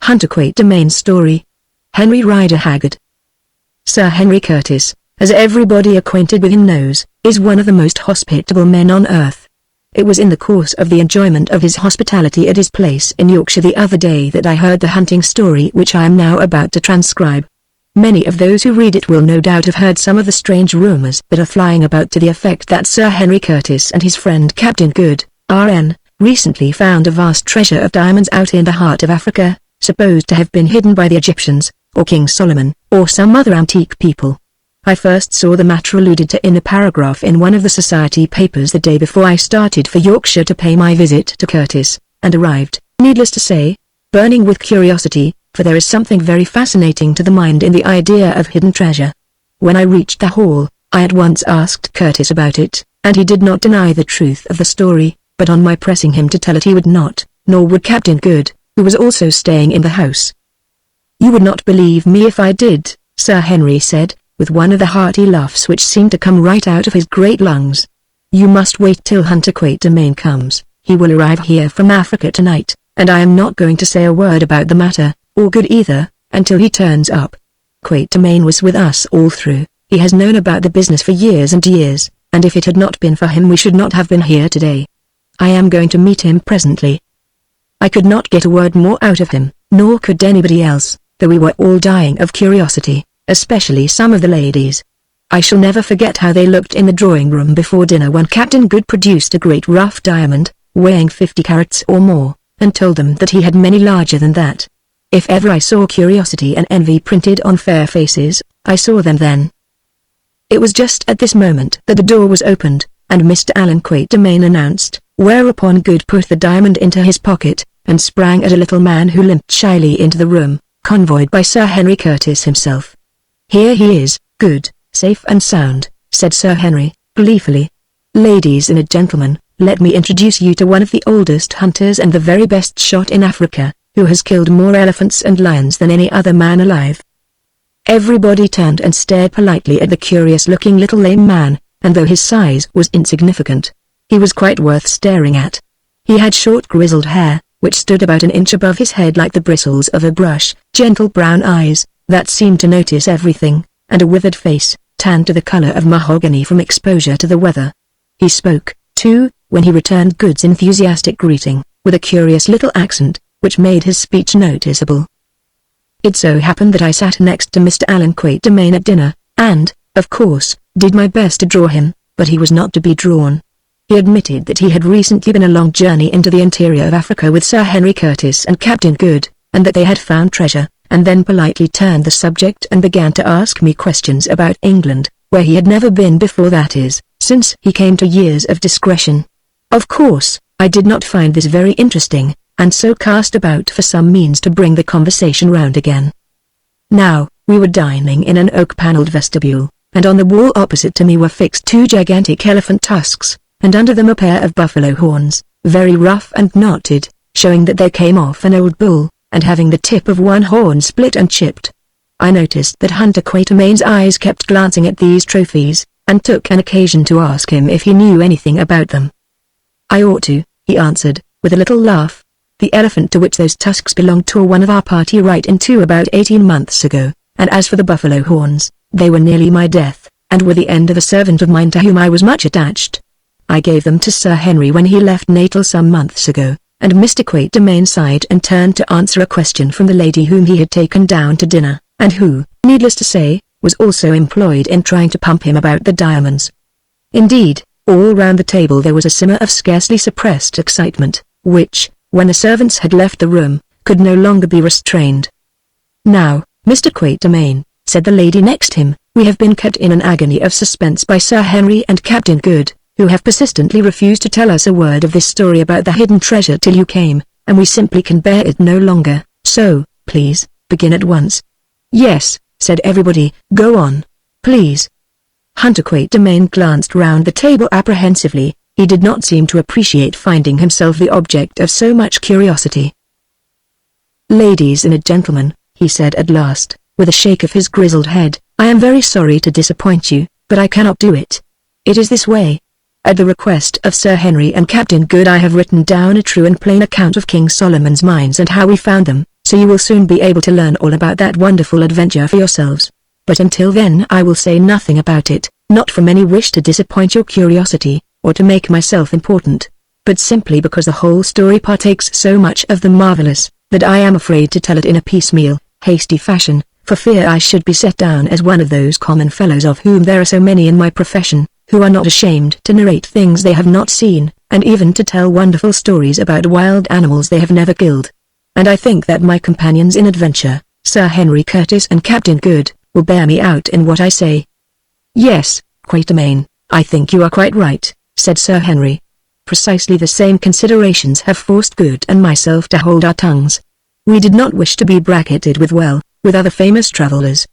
Hunter Quatermain's story. Henry Rider Haggard. Sir Henry Curtis, as everybody acquainted with him knows, is one of the most hospitable men on earth. It was in the course of the enjoyment of his hospitality at his place in Yorkshire the other day that I heard the hunting story which I am now about to transcribe. Many of those who read it will no doubt have heard some of the strange rumours that are flying about to the effect that Sir Henry Curtis and his friend Captain Good, R.N., recently found a vast treasure of diamonds out in the heart of Africa, supposed to have been hidden by the Egyptians, or King Solomon, or some other antique people. I first saw the matter alluded to in a paragraph in one of the society papers the day before I started for Yorkshire to pay my visit to Curtis, and arrived, needless to say, burning with curiosity, for there is something very fascinating to the mind in the idea of hidden treasure. When I reached the hall, I at once asked Curtis about it, and he did not deny the truth of the story, but on my pressing him to tell it he would not, nor would Captain Good, who was also staying in the house. "You would not believe me if I did," Sir Henry said, with one of the hearty laughs which seemed to come right out of his great lungs. "You must wait till Hunter Quatermain comes. He will arrive here from Africa tonight, and I am not going to say a word about the matter, or Good either, until he turns up. Quatermain was with us all through. He has known about the business for years and years, and if it had not been for him we should not have been here today. I am going to meet him presently." I could not get a word more out of him, nor could anybody else, though we were all dying of curiosity, especially some of the ladies. I shall never forget how they looked in the drawing room before dinner when Captain Good produced a great rough diamond, weighing 50 carats or more, and told them that he had many larger than that. If ever I saw curiosity and envy printed on fair faces, I saw them then. It was just at this moment that the door was opened, and Mr. Alan Quatermain announced, whereupon Good put the diamond into his pocket, and sprang at a little man who limped shyly into the room, convoyed by Sir Henry Curtis himself. "Here he is, Good, safe and sound," said Sir Henry, gleefully. "Ladies and gentlemen, let me introduce you to one of the oldest hunters and the very best shot in Africa, who has killed more elephants and lions than any other man alive." Everybody turned and stared politely at the curious-looking little lame man, and though his size was insignificant, he was quite worth staring at. He had short grizzled hair, which stood about an inch above his head like the bristles of a brush, gentle brown eyes, that seemed to notice everything, and a withered face, tanned to the color of mahogany from exposure to the weather. He spoke, too, when he returned Good's enthusiastic greeting, with a curious little accent, which made his speech noticeable. It so happened that I sat next to Mr. Alan Quatermain at dinner, and, of course, did my best to draw him, but he was not to be drawn. He admitted that he had recently been a long journey into the interior of Africa with Sir Henry Curtis and Captain Good, and that they had found treasure, and then politely turned the subject and began to ask me questions about England, where he had never been before, that is, since he came to years of discretion. Of course, I did not find this very interesting, and so cast about for some means to bring the conversation round again. Now, we were dining in an oak-panelled vestibule, and on the wall opposite to me were fixed 2 gigantic elephant tusks, and under them a pair of buffalo horns, very rough and knotted, showing that they came off an old bull, and having the tip of one horn split and chipped. I noticed that Hunter Quatermain's eyes kept glancing at these trophies, and took an occasion to ask him if he knew anything about them. "I ought to," he answered, with a little laugh. "The elephant to which those tusks belonged tore one of our party right in two about 18 months ago, and as for the buffalo horns, they were nearly my death, and were the end of a servant of mine to whom I was much attached. I gave them to Sir Henry when he left Natal some months ago," and Mr. Quatermain sighed and turned to answer a question from the lady whom he had taken down to dinner, and who, needless to say, was also employed in trying to pump him about the diamonds. Indeed, all round the table there was a simmer of scarcely suppressed excitement, which, when the servants had left the room, could no longer be restrained. "Now, Mr. Quatermain," said the lady next him, "we have been kept in an agony of suspense by Sir Henry and Captain Good, who have persistently refused to tell us a word of this story about the hidden treasure till you came, and we simply can bear it no longer, so, please, begin at once." "Yes," said everybody, "go on, please." Hunter Quatermain glanced round the table apprehensively. He did not seem to appreciate finding himself the object of so much curiosity. "Ladies and gentlemen," he said at last, with a shake of his grizzled head, "I am very sorry to disappoint you, but I cannot do it. It is this way. At the request of Sir Henry and Captain Good I have written down a true and plain account of King Solomon's mines and how we found them, so you will soon be able to learn all about that wonderful adventure for yourselves. But until then I will say nothing about it, not from any wish to disappoint your curiosity, or to make myself important, but simply because the whole story partakes so much of the marvelous, that I am afraid to tell it in a piecemeal, hasty fashion, for fear I should be set down as one of those common fellows of whom there are so many in my profession, who are not ashamed to narrate things they have not seen, and even to tell wonderful stories about wild animals they have never killed. And I think that my companions in adventure, Sir Henry Curtis and Captain Good, will bear me out in what I say. Yes, Quatermain, I think you are quite right, said Sir Henry. Precisely the same considerations have forced Good and myself to hold our tongues. We did not wish to be bracketed with other famous travellers.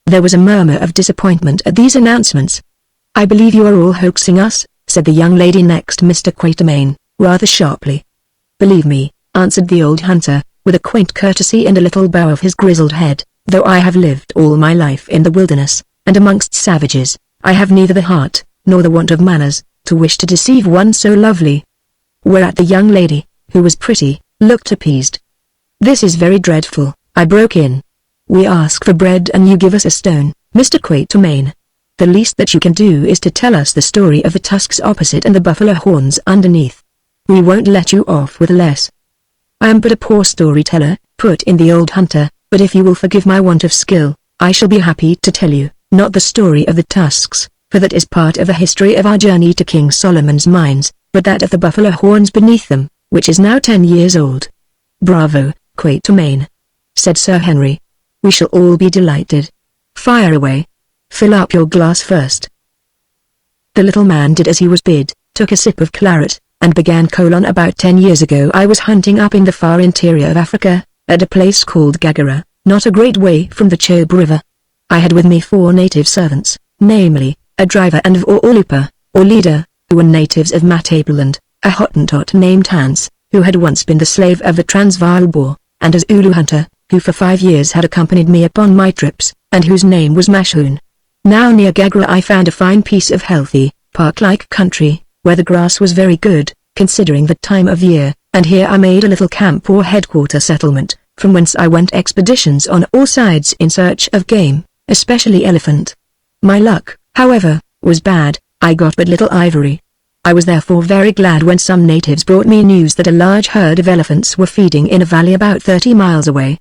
There was a murmur of disappointment at these announcements. I believe you are all hoaxing us, said the young lady next Mr. Quatermain, rather sharply. Believe me, answered the old hunter, with a quaint courtesy and a little bow of his grizzled head, though I have lived all my life in the wilderness, and amongst savages, I have neither the heart, nor the want of manners, to wish to deceive one so lovely. Whereat the young lady, who was pretty, looked appeased. This is very dreadful, I broke in. We ask for bread and you give us a stone, Mr. Quatermain. The least that you can do is to tell us the story of the tusks opposite and the buffalo horns underneath. We won't let you off with less. I am but a poor storyteller, put in the old hunter, but if you will forgive my want of skill, I shall be happy to tell you, not the story of the tusks, for that is part of the history of our journey to King Solomon's mines, but that of the buffalo horns beneath them, which is now 10 years old. Bravo, Quatermain, said Sir Henry. We shall all be delighted. Fire away. Fill up your glass first. The little man did as he was bid, took a sip of claret, and began. About 10 years ago I was hunting up in the far interior of Africa, at a place called Haggard, not a great way from the Chobe River. I had with me 4 native servants, namely, a driver and Olupa, or leader, who were natives of Matabeleland, a Hottentot named Hans, who had once been the slave of the Transvaal Boer, and a Zulu hunter, who for 5 years had accompanied me upon my trips, and whose name was Mashoon. Now near Haggard I found a fine piece of healthy, park-like country, where the grass was very good, considering the time of year, and here I made a little camp or headquarter settlement, from whence I went expeditions on all sides in search of game, especially elephant. My luck, however, was bad, I got but little ivory. I was therefore very glad when some natives brought me news that a large herd of elephants were feeding in a valley about 30 miles away.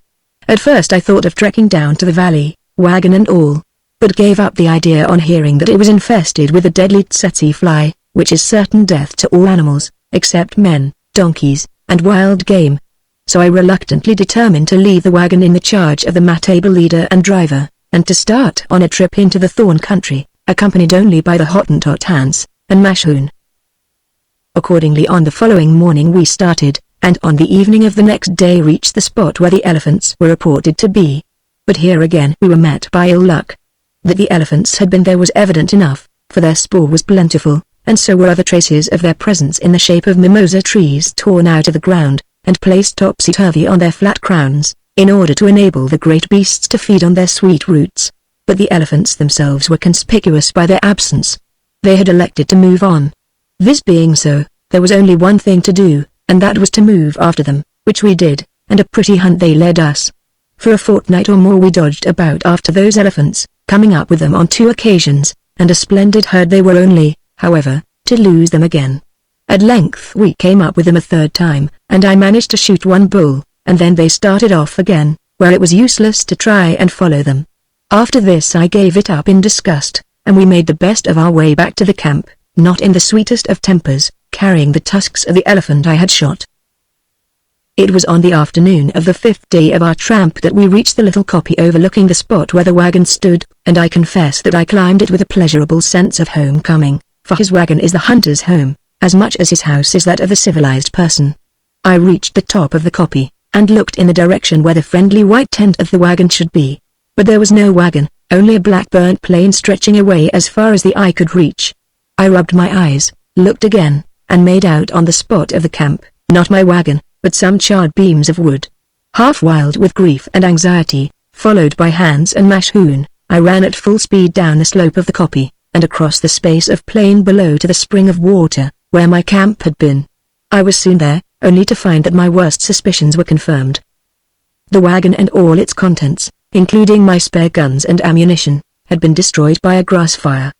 At first I thought of trekking down to the valley, wagon and all, but gave up the idea on hearing that it was infested with the deadly tsetse fly, which is certain death to all animals, except men, donkeys, and wild game. So I reluctantly determined to leave the wagon in the charge of the Matabele leader and driver, and to start on a trip into the thorn country, accompanied only by the Hottentot Hans, and Mashoon. Accordingly on the following morning we started, and on the evening of the next day reached the spot where the elephants were reported to be. But here again we were met by ill luck. That the elephants had been there was evident enough, for their spoor was plentiful, and so were other traces of their presence in the shape of mimosa trees torn out of the ground, and placed topsy-turvy on their flat crowns, in order to enable the great beasts to feed on their sweet roots. But the elephants themselves were conspicuous by their absence. They had elected to move on. This being so, there was only one thing to do, and that was to move after them, which we did, and a pretty hunt they led us. For a fortnight or more we dodged about after those elephants, coming up with them on 2 occasions, and a splendid herd they were only, however, to lose them again. At length we came up with them a 3rd time, and I managed to shoot 1 bull, and then they started off again, where it was useless to try and follow them. After this I gave it up in disgust, and we made the best of our way back to the camp, not in the sweetest of tempers, carrying the tusks of the elephant I had shot. It was on the afternoon of the 5th day of our tramp that we reached the little kopje overlooking the spot where the wagon stood, and I confess that I climbed it with a pleasurable sense of homecoming, for his wagon is the hunter's home, as much as his house is that of the civilized person. I reached the top of the kopje, and looked in the direction where the friendly white tent of the wagon should be. But there was no wagon, only a black burnt plain stretching away as far as the eye could reach. I rubbed my eyes, looked again, and made out on the spot of the camp, not my wagon, but some charred beams of wood. Half wild with grief and anxiety, followed by Hans and Mashoon, I ran at full speed down the slope of the kopje, and across the space of plain below to the spring of water, where my camp had been. I was soon there, only to find that my worst suspicions were confirmed. The wagon and all its contents, including my spare guns and ammunition, had been destroyed by a grass fire.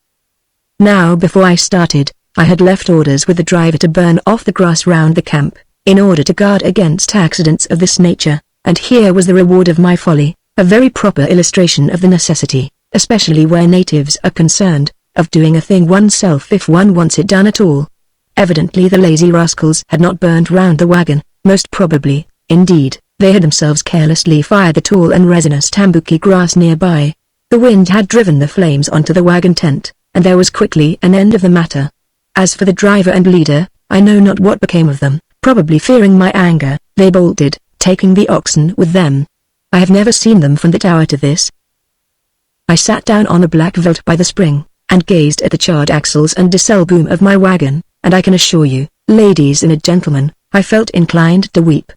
Now before I started, I had left orders with the driver to burn off the grass round the camp, in order to guard against accidents of this nature, and here was the reward of my folly, a very proper illustration of the necessity, especially where natives are concerned, of doing a thing oneself if one wants it done at all. Evidently the lazy rascals had not burned round the wagon, most probably, indeed, they had themselves carelessly fired the tall and resinous tambuki grass nearby. The wind had driven the flames onto the wagon tent, and there was quickly an end of the matter. As for the driver and leader, I know not what became of them, probably fearing my anger, they bolted, taking the oxen with them. I have never seen them from that hour to this. I sat down on a black veldt by the spring, and gazed at the charred axles and diesel boom of my wagon, and I can assure you, ladies and gentlemen, I felt inclined to weep.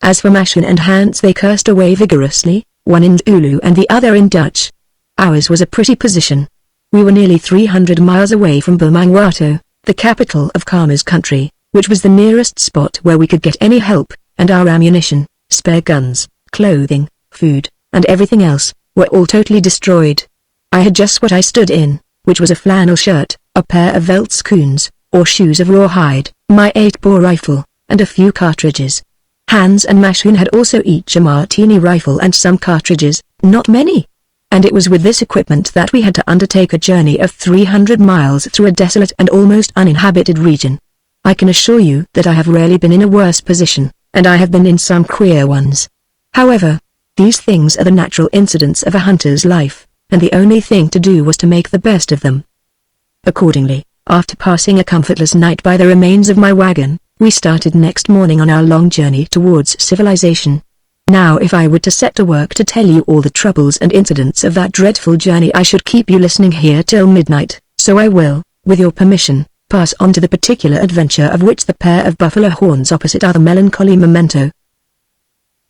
As for Machine and Hans, they cursed away vigorously, one in Zulu and the other in Dutch. Ours was a pretty position. We were nearly 300 miles away from Bumangwato, the capital of Khama's country, which was the nearest spot where we could get any help, and our ammunition, spare guns, clothing, food, and everything else, were all totally destroyed. I had just what I stood in, which was a flannel shirt, a pair of veldschoons, or shoes of rawhide, my 8-bore rifle, and a few cartridges. Hans and Machine had also each a martini rifle and some cartridges, not many. And it was with this equipment that we had to undertake a journey of 300 miles through a desolate and almost uninhabited region. I can assure you that I have rarely been in a worse position, and I have been in some queer ones. However, these things are the natural incidents of a hunter's life, and the only thing to do was to make the best of them. Accordingly, after passing a comfortless night by the remains of my wagon, we started next morning on our long journey towards civilization. Now if I were to set to work to tell you all the troubles and incidents of that dreadful journey, I should keep you listening here till midnight, so I will, with your permission, pass on to the particular adventure of which the pair of buffalo horns opposite are the melancholy memento.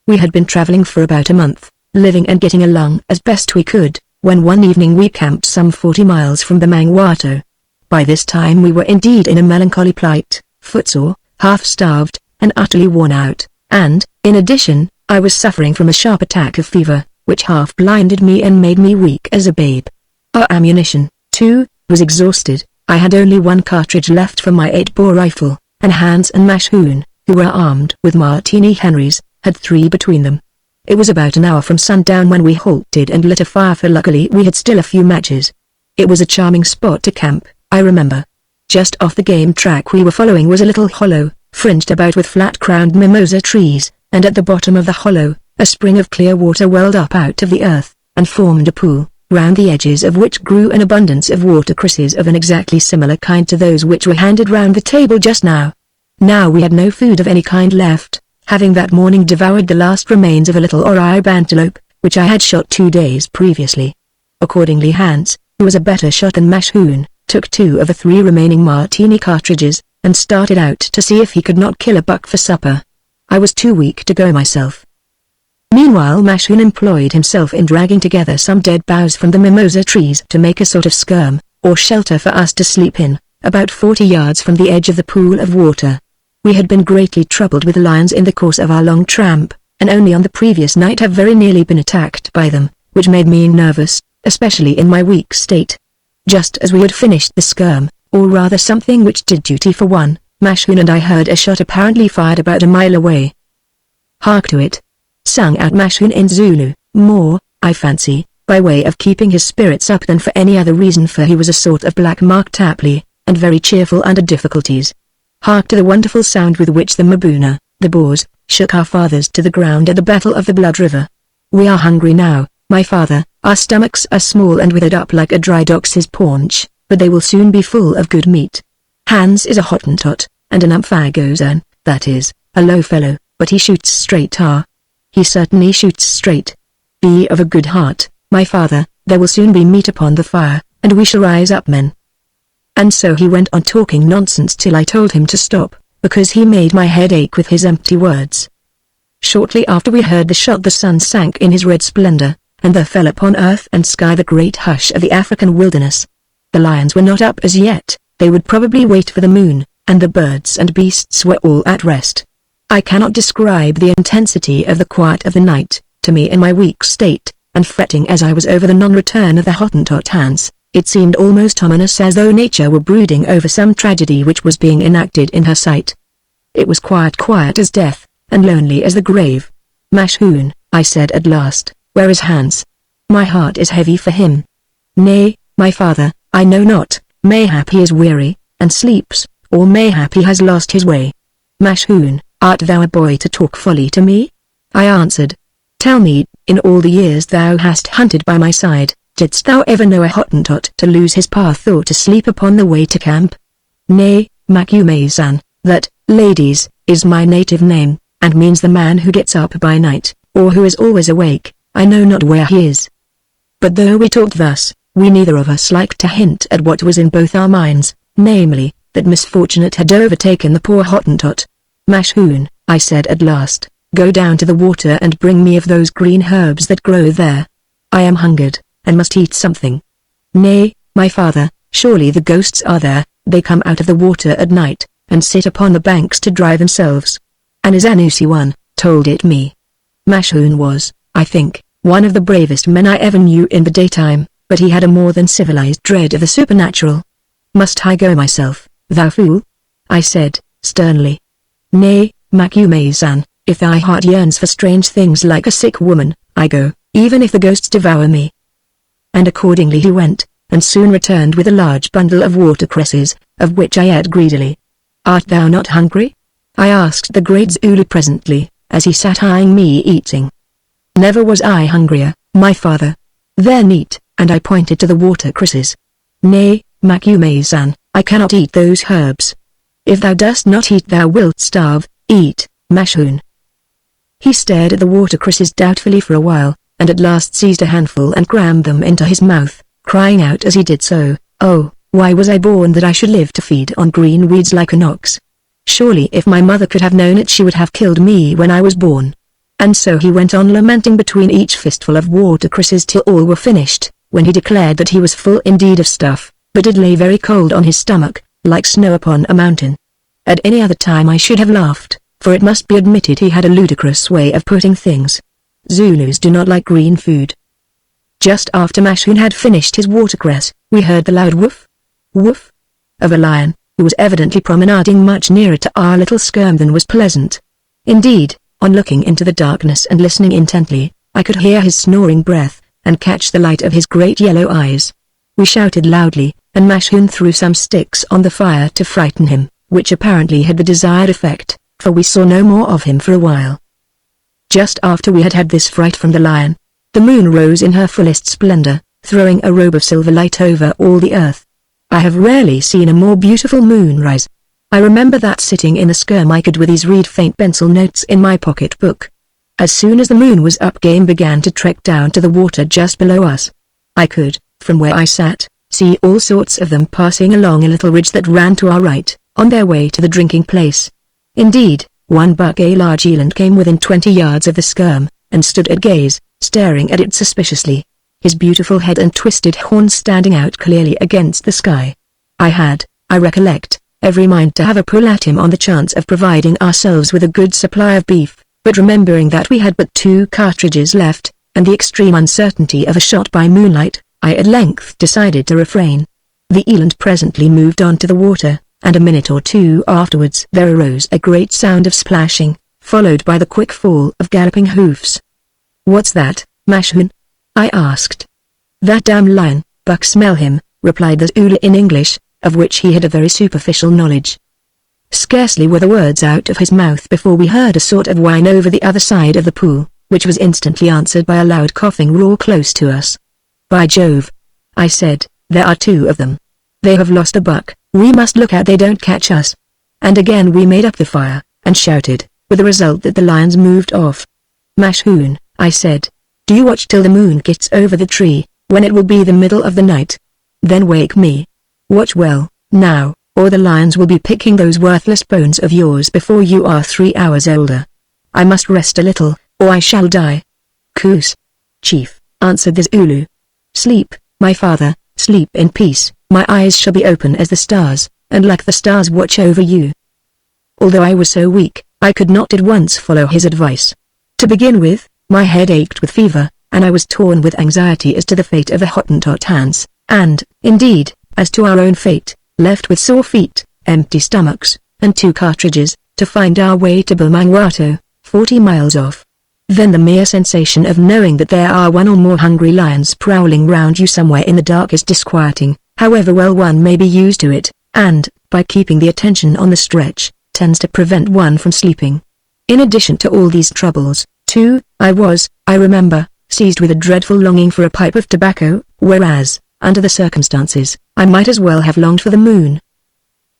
We had been traveling for about a month, living and getting along as best we could, when one evening we camped some 40 miles from Bumangwato. By this time we were indeed in a melancholy plight, footsore, half-starved, and utterly worn out, and, in addition, I was suffering from a sharp attack of fever, which half-blinded me and made me weak as a babe. Our ammunition, too, was exhausted. I had only one cartridge left for my 8-bore rifle, and Hans and Machine, who were armed with Martini Henrys, had 3 between them. It was about an hour from sundown when we halted and lit a fire, for luckily we had still a few matches. It was a charming spot to camp, I remember. Just off the game track we were following was a little hollow, fringed about with flat-crowned mimosa trees, and at the bottom of the hollow, a spring of clear water welled up out of the earth, and formed a pool, round the edges of which grew an abundance of watercresses of an exactly similar kind to those which were handed round the table just now. Now we had no food of any kind left, having that morning devoured the last remains of a little oribe antelope, which I had shot 2 days previously. Accordingly Hans, who was a better shot than Machine, took 2 of the 3 remaining Martini cartridges, and started out to see if he could not kill a buck for supper. I was too weak to go myself. Meanwhile Machine employed himself in dragging together some dead boughs from the mimosa trees to make a sort of skerm, or shelter for us to sleep in, about 40 yards from the edge of the pool of water. We had been greatly troubled with lions in the course of our long tramp, and only on the previous night have very nearly been attacked by them, which made me nervous, especially in my weak state. Just as we had finished the skerm, or rather something which did duty for one, Machine and I heard a shot apparently fired about a mile away. "Hark to it!" sung out Machine in Zulu, more, I fancy, by way of keeping his spirits up than for any other reason, for he was a sort of black Mark Tapley, and very cheerful under difficulties. Hark to the wonderful sound with which the Mabuna, the Boers, shook our fathers to the ground at the Battle of the Blood River. "We are hungry now, my father, our stomachs are small and withered up like a dried ox's paunch, but they will soon be full of good meat. Hans is a Hottentot, and an Umfagozan, that is, a low fellow, but he shoots straight. He certainly shoots straight. Be of a good heart, my father, there will soon be meat upon the fire, and we shall rise up men." And so he went on talking nonsense till I told him to stop, because he made my head ache with his empty words. Shortly after we heard the shot the sun sank in his red splendor, and there fell upon earth and sky the great hush of the African wilderness. The lions were not up as yet, they would probably wait for the moon, and the birds and beasts were all at rest. I cannot describe the intensity of the quiet of the night, To me in my weak state, and fretting as I was over the non-return of the Hottentot Hans, it seemed almost ominous, as though nature were brooding over some tragedy which was being enacted in her sight. It was quiet as death, and lonely as the grave. "Mashhoon," I said at last, "where is Hans? My heart is heavy for him." "Nay, my father, I know not, mayhap he is weary, and sleeps, or mayhap he has lost his way." "Mashhoon, art thou a boy to talk folly to me?" I answered. "Tell me, in all the years thou hast hunted by my side, didst thou ever know a Hottentot to lose his path or to sleep upon the way to camp?" "Nay, Macumazan, that, ladies, is my native name, and means the man who gets up by night, or who is always awake. I know not where he is." But though we talked thus, we neither of us liked to hint at what was in both our minds, namely, that misfortune had overtaken the poor Hottentot. "Mashhoon," I said at last, "go down to the water and bring me of those green herbs that grow there. I am hungered, and must eat something." "Nay, my father, surely the ghosts are there. They come out of the water at night, and sit upon the banks to dry themselves. An Izanusi one told it me." Mashhoon was, I think, one of the bravest men I ever knew in the daytime, but he had a more than civilized dread of the supernatural. "Must I go myself, thou fool?" I said, sternly. "Nay, Macumazan, if thy heart yearns for strange things like a sick woman, I go, even if the ghosts devour me." And accordingly he went, and soon returned with a large bundle of watercresses, of which I ate greedily. "Art thou not hungry?" I asked the great Zulu presently, as he sat eyeing me eating. "Never was I hungrier, my father. Then eat," and I pointed to the watercresses. "Nay, Macumazan, I cannot eat those herbs." "If thou dost not eat thou wilt starve. Eat, Mashhoon." He stared at the watercresses doubtfully for a while, and at last seized a handful and crammed them into his mouth, crying out as he did so, "Oh, why was I born that I should live to feed on green weeds like an ox? Surely if my mother could have known it she would have killed me when I was born." And so he went on lamenting between each fistful of watercresses till all were finished, when he declared that he was full indeed of stuff, but it lay very cold on his stomach, like snow upon a mountain. At any other time I should have laughed, for it must be admitted he had a ludicrous way of putting things. Zulus do not like green food. Just after Mashhoon had finished his watercress, we heard the loud woof, woof, of a lion, who was evidently promenading much nearer to our little skirm than was pleasant. Indeed, on looking into the darkness and listening intently, I could hear his snoring breath, and catch the light of his great yellow eyes. We shouted loudly, and Mashhoon threw some sticks on the fire to frighten him, which apparently had the desired effect, for we saw no more of him for a while. Just after we had had this fright from the lion, the moon rose in her fullest splendor, throwing a robe of silver light over all the earth. I have rarely seen a more beautiful moonrise. I remember that sitting in the skirm I could with ease read faint pencil notes in my pocket book. As soon as the moon was up game began to trek down to the water just below us. I could, from where I sat, see all sorts of them passing along a little ridge that ran to our right, on their way to the drinking place. Indeed, one buck a large eland came within 20 yards of the skirm, and stood at gaze, staring at it suspiciously, his beautiful head and twisted horns standing out clearly against the sky. I had, I recollect, every mind to have a pull at him on the chance of providing ourselves with a good supply of beef, but remembering that we had but 2 cartridges left, and the extreme uncertainty of a shot by moonlight, I at length decided to refrain. The eland presently moved on to the water, and a minute or two afterwards there arose a great sound of splashing, followed by the quick fall of galloping hoofs. "What's that, Mashhoon?" I asked. "That damn lion, Buck, smell him," replied the Zulu in English, of which he had a very superficial knowledge. Scarcely were the words out of his mouth before we heard a sort of whine over the other side of the pool, which was instantly answered by a loud coughing roar close to us. "By Jove," I said, "there are 2 of them. They have lost a buck, we must look out they don't catch us." And again we made up the fire, and shouted, with the result that the lions moved off. "Mashhoon," I said, "do you watch till the moon gets over the tree, when it will be the middle of the night. Then wake me. Watch well, now, or the lions will be picking those worthless bones of yours before you are 3 hours older. I must rest a little, or I shall die." "Koos, chief," answered the Zulu. "Sleep, my father, sleep in peace, my eyes shall be open as the stars, and like the stars watch over you." Although I was so weak, I could not at once follow his advice. To begin with, My head ached with fever, and I was torn with anxiety as to the fate of the Hottentot Hans, and, indeed, as to our own fate, left with sore feet, empty stomachs, and 2 cartridges, to find our way to Bulmangwato, 40 miles off. Then the mere sensation of knowing that there are 1 or more hungry lions prowling round you somewhere in the dark is disquieting, however well one may be used to it, and, by keeping the attention on the stretch, tends to prevent one from sleeping. In addition to all these troubles, too, I remember, seized with a dreadful longing for a pipe of tobacco, whereas, under the circumstances, I might as well have longed for the moon.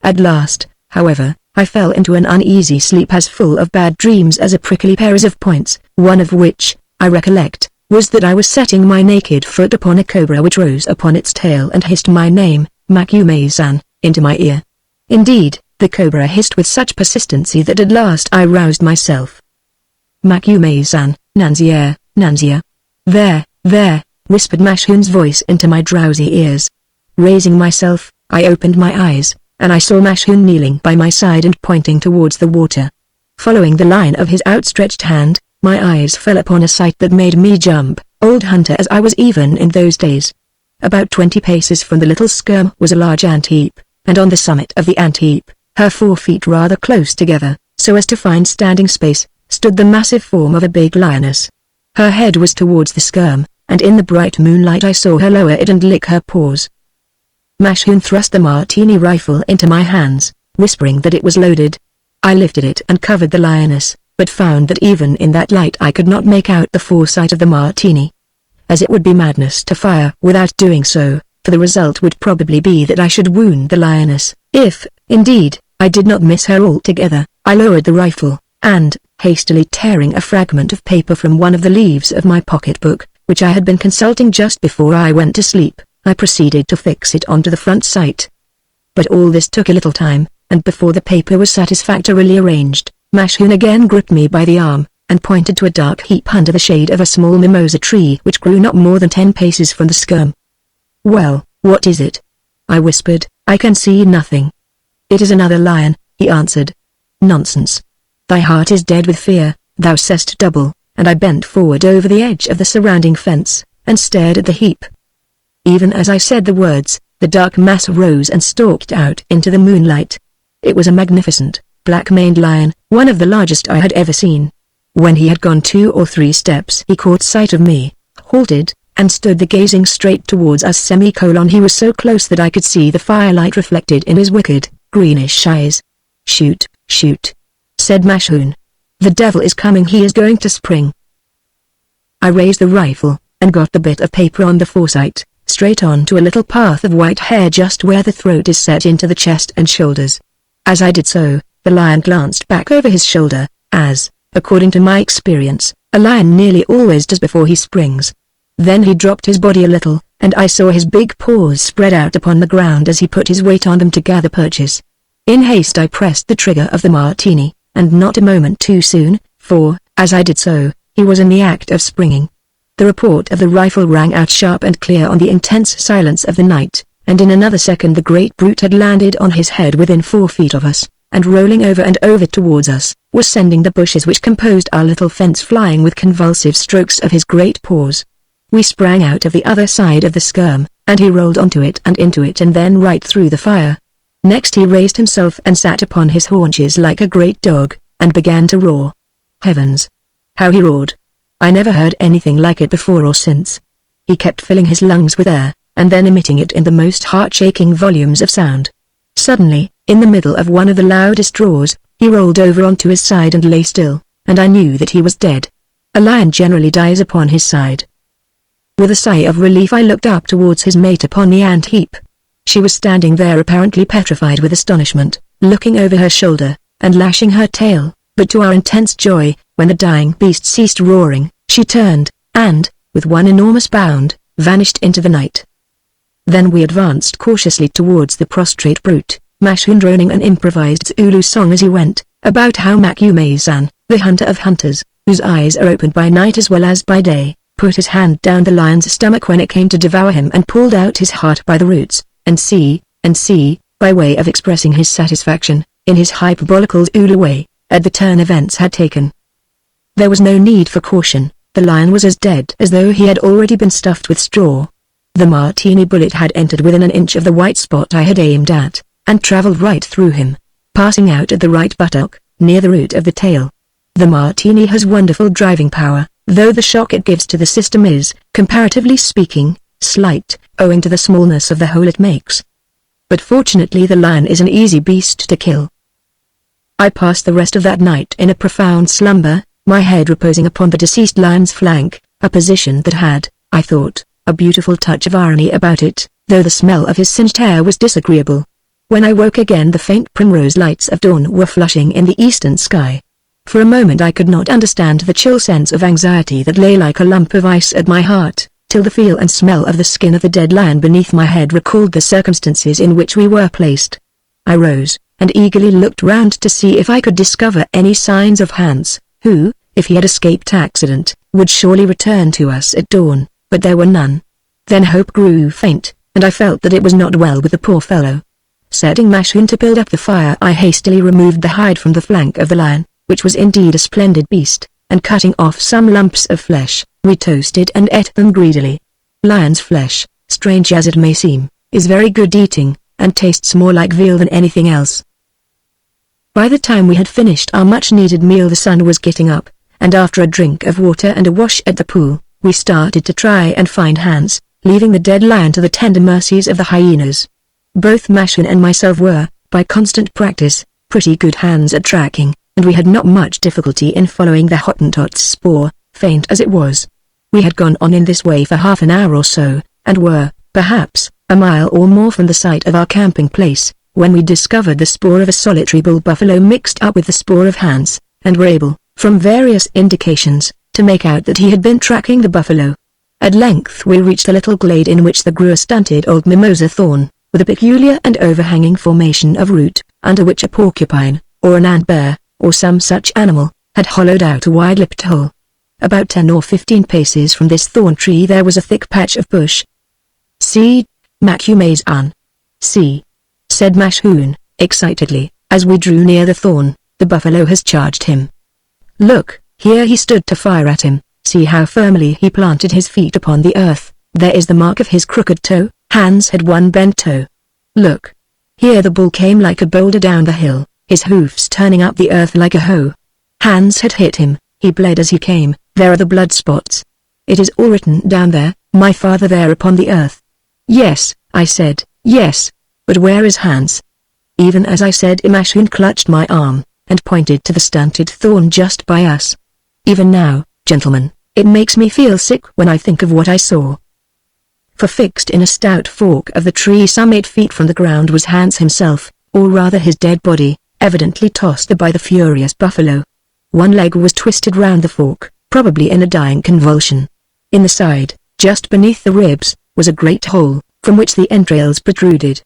At last, however, I fell into an uneasy sleep as full of bad dreams as a prickly pair of points, one of which, I recollect, was that I was setting my naked foot upon a cobra which rose upon its tail and hissed my name, Makume-san, into my ear. Indeed, the cobra hissed with such persistency that at last I roused myself. "Makume-san, Nanzia, Nanzia." There, whispered Mashun's voice into my drowsy ears. Raising myself, I opened my eyes, and I saw Mashun kneeling by my side and pointing towards the water. Following the line of his outstretched hand, my eyes fell upon a sight that made me jump, old hunter as I was even in those days. About 20 paces from the little skerm was a large ant heap, and on the summit of the ant heap, her 4 feet rather close together, so as to find standing space, stood the massive form of a big lioness. Her head was towards the skerm, and in the bright moonlight I saw her lower it and lick her paws. Mashun thrust the martini rifle into my hands, whispering that it was loaded. I lifted it and covered the lioness, but found that even in that light I could not make out the foresight of the martini. As it would be madness to fire without doing so, for the result would probably be that I should wound the lioness. If, indeed, I did not miss her altogether, I lowered the rifle, and, hastily tearing a fragment of paper from one of the leaves of my pocketbook, which I had been consulting just before I went to sleep, I proceeded to fix it onto the front sight. But all this took a little time, and before the paper was satisfactorily arranged, Mashun again gripped me by the arm, and pointed to a dark heap under the shade of a small mimosa tree which grew not more than 10 paces from the skerm. "Well, what is it?" I whispered. "I can see nothing." "It is another lion," he answered. "Nonsense. Thy heart is dead with fear, thou sayest double," and I bent forward over the edge of the surrounding fence, and stared at the heap. Even as I said the words, the dark mass rose and stalked out into the moonlight. It was a magnificent, black-maned lion, one of the largest I had ever seen. When he had gone 2 or 3 steps he caught sight of me, halted, and stood there gazing straight towards us. He was so close that I could see the firelight reflected in his wicked, greenish eyes. "Shoot, shoot," said Mashun. "The devil is coming, he is going to spring." I raised the rifle, and got the bit of paper on the foresight, straight on to a little path of white hair just where the throat is set into the chest and shoulders. As I did so, the lion glanced back over his shoulder, as, according to my experience, a lion nearly always does before he springs. Then he dropped his body a little, and I saw his big paws spread out upon the ground as he put his weight on them to gather purchase. In haste I pressed the trigger of the martini, and not a moment too soon, for, as I did so, he was in the act of springing. The report of the rifle rang out sharp and clear on the intense silence of the night, and in another second the great brute had landed on his head within 4 feet of us, and rolling over and over towards us, was sending the bushes which composed our little fence flying with convulsive strokes of his great paws. We sprang out of the other side of the skerm, and he rolled onto it and into it and then right through the fire. Next he raised himself and sat upon his haunches like a great dog, and began to roar. Heavens! How he roared! I never heard anything like it before or since. He kept filling his lungs with air, and then emitting it in the most heart-shaking volumes of sound. Suddenly, in the middle of one of the loudest roars, he rolled over onto his side and lay still, and I knew that he was dead. A lion generally dies upon his side. With a sigh of relief I looked up towards his mate upon the ant heap. She was standing there apparently petrified with astonishment, looking over her shoulder, and lashing her tail, but to our intense joy, when the dying beast ceased roaring, she turned, and, with one enormous bound, vanished into the night. Then we advanced cautiously towards the prostrate brute, Mashun droning an improvised Zulu song as he went, about how Makume-san, the hunter of hunters, whose eyes are opened by night as well as by day, put his hand down the lion's stomach when it came to devour him and pulled out his heart by the roots, and see, by way of expressing his satisfaction, in his hyperbolical Zulu way, at the turn events had taken. There was no need for caution, The lion was as dead as though he had already been stuffed with straw. The martini bullet had entered within an inch of the white spot I had aimed at, and traveled right through him, passing out at the right buttock, near the root of the tail. The martini has wonderful driving power, though the shock it gives to the system is, comparatively speaking, slight, owing to the smallness of the hole it makes. But fortunately the lion is an easy beast to kill. I passed the rest of that night in a profound slumber, my head reposing upon the deceased lion's flank, a position that had, I thought, a beautiful touch of irony about it, though the smell of his singed hair was disagreeable. When I woke again the faint primrose lights of dawn were flushing in the eastern sky. For a moment I could not understand the chill sense of anxiety that lay like a lump of ice at my heart, till the feel and smell of the skin of the dead lion beneath my head recalled the circumstances in which we were placed. I rose, and eagerly looked round to see if I could discover any signs of Hans, who, if he had escaped accident, would surely return to us at dawn, but there were none. Then hope grew faint, and I felt that it was not well with the poor fellow. Setting Mashun to build up the fire, I hastily removed the hide from the flank of the lion, which was indeed a splendid beast, and cutting off some lumps of flesh, we toasted and ate them greedily. Lion's flesh, strange as it may seem, is very good eating, and tastes more like veal than anything else. By the time we had finished our much-needed meal the sun was getting up, and after a drink of water and a wash at the pool, we started to try and find Hans, leaving the dead lion to the tender mercies of the hyenas. Both Mashun and myself were, by constant practice, pretty good hands at tracking, and we had not much difficulty in following the Hottentot's spoor, faint as it was. We had gone on in this way for half an hour or so, and were, perhaps, a mile or more from the site of our camping place, when we discovered the spoor of a solitary bull buffalo mixed up with the spoor of Hans, and were able, from various indications, to make out that he had been tracking the buffalo. At length we reached a little glade in which there grew a stunted old mimosa thorn, with a peculiar and overhanging formation of root, under which a porcupine, or an ant-bear, or some such animal, had hollowed out a wide-lipped hole. About 10 or 15 paces from this thorn tree there was a thick patch of bush. "See, MagneonBooks. See," said Mashun, excitedly, as we drew near the thorn, "the buffalo has charged him. Look, here he stood to fire at him, see how firmly he planted his feet upon the earth, there is the mark of his crooked toe." Hans had one bent toe. "Look. Here the bull came like a boulder down the hill, his hoofs turning up the earth like a hoe. Hans had hit him, he bled as he came, there are the blood spots. It is all written down there, my father there upon the earth." "Yes," I said, "yes. But where is Hans?" Even as I said, Mashun clutched my arm, and pointed to the stunted thorn just by us. "Even now, gentlemen, it makes me feel sick when I think of what I saw." For fixed in a stout fork of the tree some 8 feet from the ground was Hans himself, or rather his dead body, evidently tossed by the furious buffalo. One leg was twisted round the fork, probably in a dying convulsion. In the side, just beneath the ribs, was a great hole, from which the entrails protruded.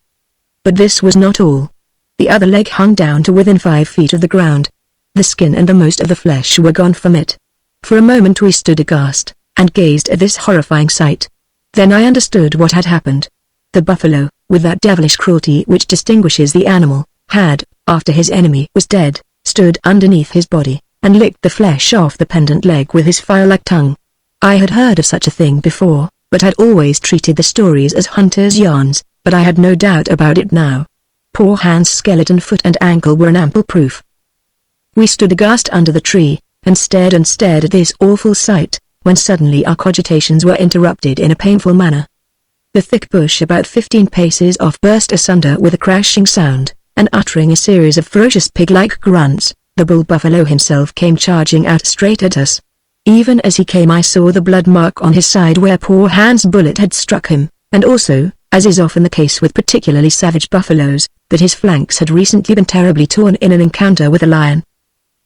But this was not all. The other leg hung down to within 5 feet of the ground. The skin and the most of the flesh were gone from it. For a moment we stood aghast, and gazed at this horrifying sight. Then I understood what had happened. The buffalo, with that devilish cruelty which distinguishes the animal, had, after his enemy was dead, stood underneath his body, and licked the flesh off the pendant leg with his fire-like tongue. I had heard of such a thing before, but had always treated the stories as hunters' yarns, but I had no doubt about it now. Poor Hans' skeleton foot and ankle were an ample proof. We stood aghast under the tree, and stared at this awful sight, when suddenly our cogitations were interrupted in a painful manner. The thick bush about 15 paces off burst asunder with a crashing sound, and uttering a series of ferocious pig-like grunts, the bull buffalo himself came charging out straight at us. Even as he came I saw the blood mark on his side where poor Hans' bullet had struck him, and also, as is often the case with particularly savage buffaloes, that his flanks had recently been terribly torn in an encounter with a lion.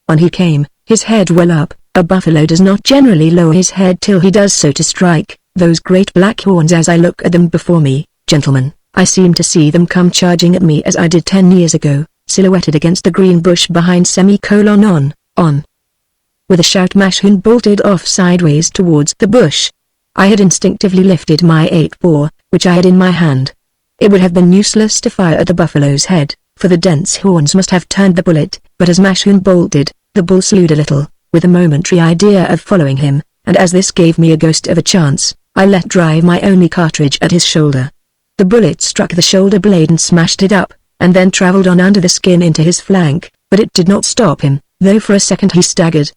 On he came, his head well up. A buffalo does not generally lower his head till he does so to strike those great black horns. As I look at them before me, gentlemen, I seem to see them come charging at me as I did 10 years ago, silhouetted against the green bush behind on. With a shout Mashun bolted off sideways towards the bush. I had instinctively lifted my 8-bore, which I had in my hand. It would have been useless to fire at the buffalo's head, for the dense horns must have turned the bullet, but as Mashun bolted, the bull slewed a little, with a momentary idea of following him, and as this gave me a ghost of a chance, I let drive my only cartridge at his shoulder. The bullet struck the shoulder blade and smashed it up, and then traveled on under the skin into his flank, but it did not stop him, though for a second he staggered.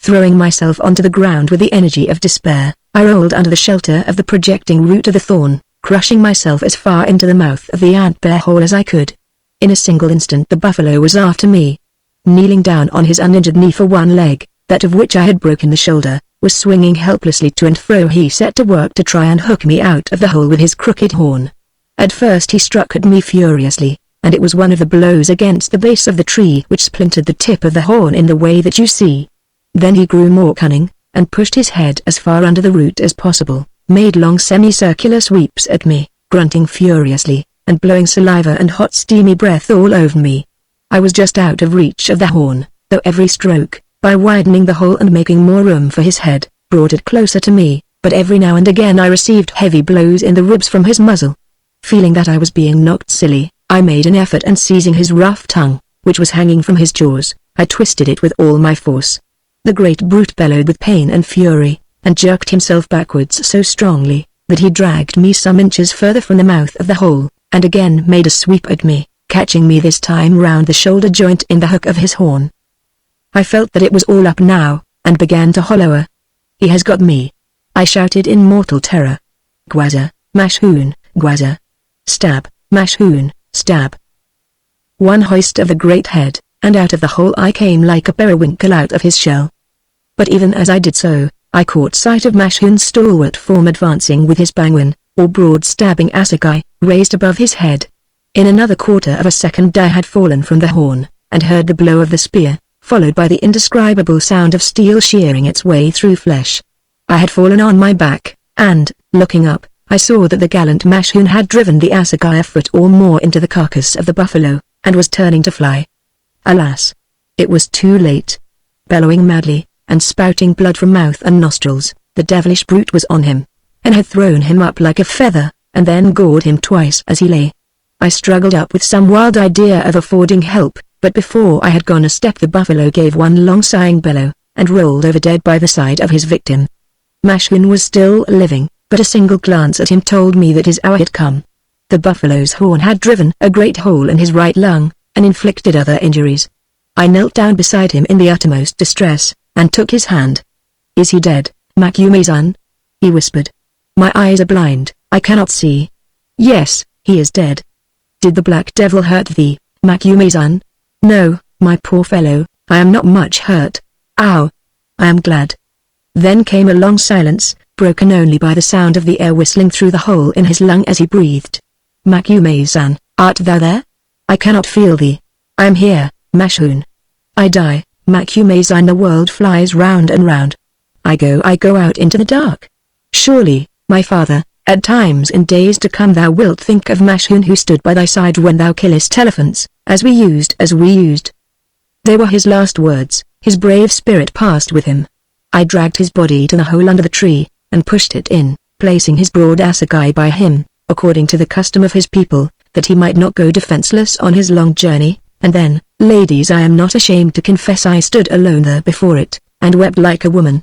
Throwing myself onto the ground with the energy of despair, I rolled under the shelter of the projecting root of the thorn, crushing myself as far into the mouth of the ant-bear hole as I could. In a single instant the buffalo was after me. Kneeling down on his uninjured knee for one leg, that of which I had broken the shoulder, was swinging helplessly to and fro. He set to work to try and hook me out of the hole with his crooked horn. At first he struck at me furiously, and it was one of the blows against the base of the tree which splintered the tip of the horn in the way that you see. Then he grew more cunning, and pushed his head as far under the root as possible, made long semicircular sweeps at me, grunting furiously, and blowing saliva and hot steamy breath all over me. I was just out of reach of the horn, though every stroke, by widening the hole and making more room for his head, brought it closer to me, but every now and again I received heavy blows in the ribs from his muzzle. Feeling that I was being knocked silly, I made an effort and seizing his rough tongue, which was hanging from his jaws, I twisted it with all my force. The great brute bellowed with pain and fury, and jerked himself backwards so strongly, that he dragged me some inches further from the mouth of the hole, and again made a sweep at me, catching me this time round the shoulder joint in the hook of his horn. I felt that it was all up now, and began to holloa. He has got me, I shouted in mortal terror. Gwaza, mashhoon, gwaza. Stab, mashhoon, stab. One hoist of the great head, and out of the hole I came like a periwinkle out of his shell. But even as I did so, I caught sight of Mashhoon's stalwart form advancing with his bangwan, or broad stabbing assegai, raised above his head. In another quarter of a second I had fallen from the horn, and heard the blow of the spear, followed by the indescribable sound of steel shearing its way through flesh. I had fallen on my back, and, looking up, I saw that the gallant Mashhoon had driven the assegai a foot or more into the carcass of the buffalo, and was turning to fly. Alas! It was too late. Bellowing madly, and spouting blood from mouth and nostrils, the devilish brute was on him, and had thrown him up like a feather, and then gored him twice as he lay. I struggled up with some wild idea of affording help, but before I had gone a step the buffalo gave one long sighing bellow, and rolled over dead by the side of his victim. Mashhoon was still living, but a single glance at him told me that his hour had come. The buffalo's horn had driven a great hole in his right lung, and inflicted other injuries. I knelt down beside him in the uttermost distress, and took his hand. "Is he dead, Macumazan?" he whispered. "My eyes are blind, I cannot see." "Yes, he is dead." "Did the black devil hurt thee, Macumazan?" "No, my poor fellow, I am not much hurt." "Ow! I am glad." Then came a long silence, broken only by the sound of the air whistling through the hole in his lung as he breathed. "Macumazan, art thou there? I cannot feel thee." "I am here, Mashhoon." "I die, Macumazan. The world flies round and round. I go out into the dark. Surely, my father, at times in days to come thou wilt think of Mashhoon who stood by thy side when thou killest elephants, as we used. They were his last words. His brave spirit passed with him. I dragged his body to the hole under the tree, and pushed it in, placing his broad assegai by him, according to the custom of his people, that he might not go defenseless on his long journey, and then, ladies, I am not ashamed to confess I stood alone there before it, and wept like a woman.